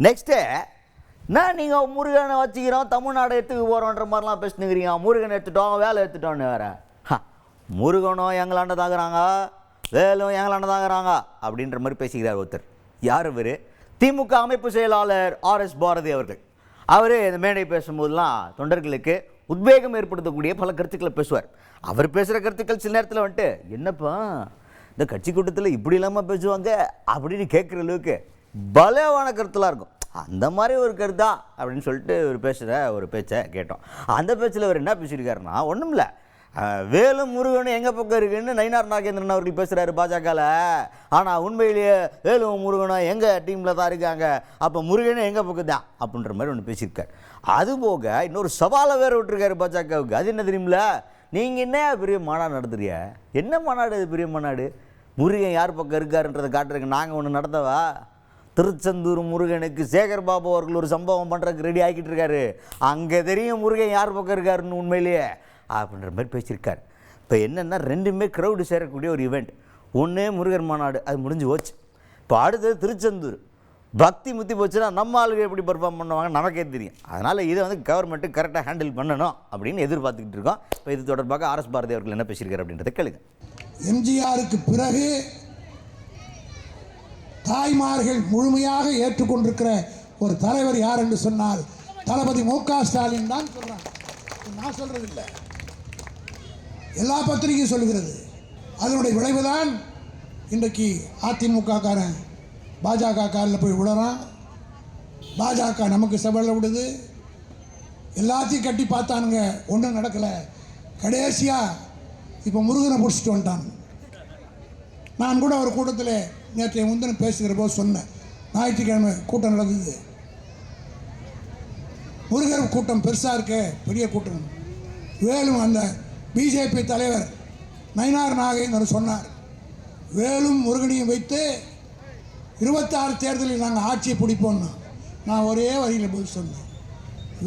Next நான் நீங்கள் முருகனை வச்சுக்கிறோம் தமிழ்நாடு எடுத்துக்கு போகிறோன்ற மாதிரிலாம் பேசினுக்கிறீங்க. முருகனை எடுத்துட்டோம், வேலை எடுத்துட்டோன்னு வேறு. முருகனும் எங்களாண்ட தாக்குறாங்க, வேலும் எங்களாண்ட தாக்குறாங்க அப்படின்ற மாதிரி பேசிக்கிறார் ஒருத்தர். யார் இவர்? திமுக அமைப்பு செயலாளர் RS பாரதி அவர்கள். அவர் இந்த மேடை பேசும்போதெல்லாம் தொண்டர்களுக்கு உத்வேகம் ஏற்படுத்தக்கூடிய பல கருத்துக்களை பேசுவார். அவர் பேசுகிற கருத்துக்கள் சில நேரத்தில் வந்துட்டு என்னப்பா இந்த கட்சி கூட்டத்தில் இப்படி இல்லாமல் பேசுவாங்க அப்படின்னு கேட்குற அளவுக்கு பலவான கருத்துலாம் இருக்கும். அந்த மாதிரி ஒரு கருத்தா அப்படின்னு சொல்லிட்டு ஒரு பேசுகிற ஒரு பேச்சை கேட்டோம். அந்த பேச்சில் அவர் என்ன பேசியிருக்காருன்னா, ஒன்றும் இல்லை, வேலும் முருகனும் எங்கள் பக்கம் இருக்குன்னு நயினார் நாகேந்திரன் அவர்கள் பேசுகிறாரு பாஜகவில். ஆனால் உண்மையிலேயே வேலும் முருகனும் எங்கள் டீமில் தான் இருக்காங்க, அப்போ முருகனும் எங்கள் பக்கம் தான் அப்படின்ற மாதிரி ஒன்று பேசியிருக்காரு. அதுபோக இன்னொரு சவாலை வேறு விட்டுருக்காரு பாஜகவுக்கு. அது என்ன தெரியுமில்ல, நீங்கள் என்ன பெரிய மாநாடு நடத்துறிய? என்ன மாநாடு அது? பெரிய மாநாடு? முருகன் யார் பக்கம் இருக்காருன்றதை காட்டுறதுக்கு நாங்கள் ஒன்று நடத்தவா? திருச்செந்தூர் முருகனுக்கு சேகர் பாபு அவர்கள் ஒரு சம்பவம் பண்ணுறதுக்கு ரெடி ஆகிட்டு இருக்காரு. அங்கே தெரியும் முருகன் யார் பக்கம் இருக்காருன்னு உண்மையிலேயே அப்படின்ற மாதிரி பேசியிருக்காரு. இப்போ என்னென்னா ரெண்டுமே க்ரௌடு சேரக்கூடிய ஒரு ஈவெண்ட். ஒன்று முருகர் மாநாடு, அது முடிஞ்சு போச்சு. இப்போ அடுத்தது திருச்செந்தூர். பக்தி முத்தி போச்சுன்னா நம்ம ஆளுங்க எப்படி பெர்ஃபார்ம் பண்ணுவாங்க நமக்கே தெரியும். அதனால் இதை கவர்மெண்ட்டு கரெக்டாக ஹேண்டில் பண்ணணும் அப்படின்னு எதிர்பார்த்துக்கிட்டு இருக்கோம். இப்போ இது தொடர்பாக RS பாரதி அவர்கள் என்ன பேசியிருக்காரு அப்படின்றத கேளுங்க. எம்ஜிஆருக்கு பிறகு தாய்மார்கள் முழுமையாக ஏற்றுக்கொண்டிருக்கிற ஒரு தலைவர் யார் என்று சொன்னால் தளபதி மு.க. ஸ்டாலின் தான் சொல்றாங்க. நான் சொல்றது இல்லை, எல்லா பத்திரிகையும் சொல்லுகிறது. அதனுடைய விளைவுதான் இன்றைக்கு அதிமுக காரன் பாஜக காரில் போய் விடுறான். பாஜக நமக்கு செவலில் விடுது. எல்லாத்தையும் கட்டி பார்த்தானுங்க, ஒன்றும் நடக்கலை. கடைசியாக இப்போ முருகனை பிடிச்சிட்டு வந்துட்டான். நான் கூட ஒரு கூட்டத்தில் நேற்றைய முந்தின பேசுகிற போது சொன்னேன், ஞாயிற்றுக்கிழமை கூட்டம் நடந்தது. முருகர் கூட்டம் பெருசாக இருக்க, பெரிய கூட்டம். வேலும் அந்த பிஜேபி தலைவர் நயினார் நாகேந்திரன் சொன்னார், வேலும் முருகனையும் வைத்து 26 தேர்தலில் நாங்கள் ஆட்சியை பிடிப்போம்னா. நான் ஒரே வரியில் போய் சொன்னேன்,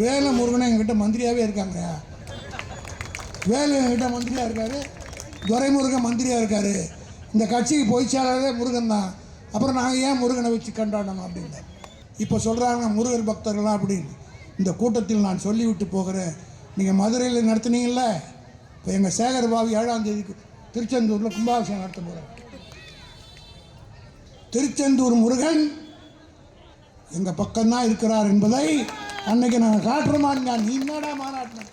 வேலும் முருகனை எங்கிட்ட மந்திரியாகவே இருக்காங்க. வேலு எங்கிட்ட மந்திரியாக இருக்கார், துரைமுருகன் மந்திரியாக இருக்கார், இந்த கட்சிக்கு பொய்ச்சாளரே முருகன் தான், அப்புறம் நாங்கள் ஏன் முருகனை வச்சு கண்டாடணும் அப்படின்னு இப்போ சொல்கிறாங்க முருகர் பக்தர்களாம் அப்படின்னு. இந்த கூட்டத்தில் நான் சொல்லிவிட்டு போகிறேன், நீங்கள் மதுரையில் நடத்துனீங்கல்ல, இப்போ எங்கள் சேகர் பாபு 7ஆம் தேதிக்கு திருச்செந்தூரில் கும்பாபிஷேகம் நடத்த போகிறார். திருச்செந்தூர் முருகன் எங்கள் பக்கம்தான் இருக்கிறார் என்பதை அன்னைக்கு நாங்கள் காட்டுறோமா? நீ என்னடா மாநாட்டின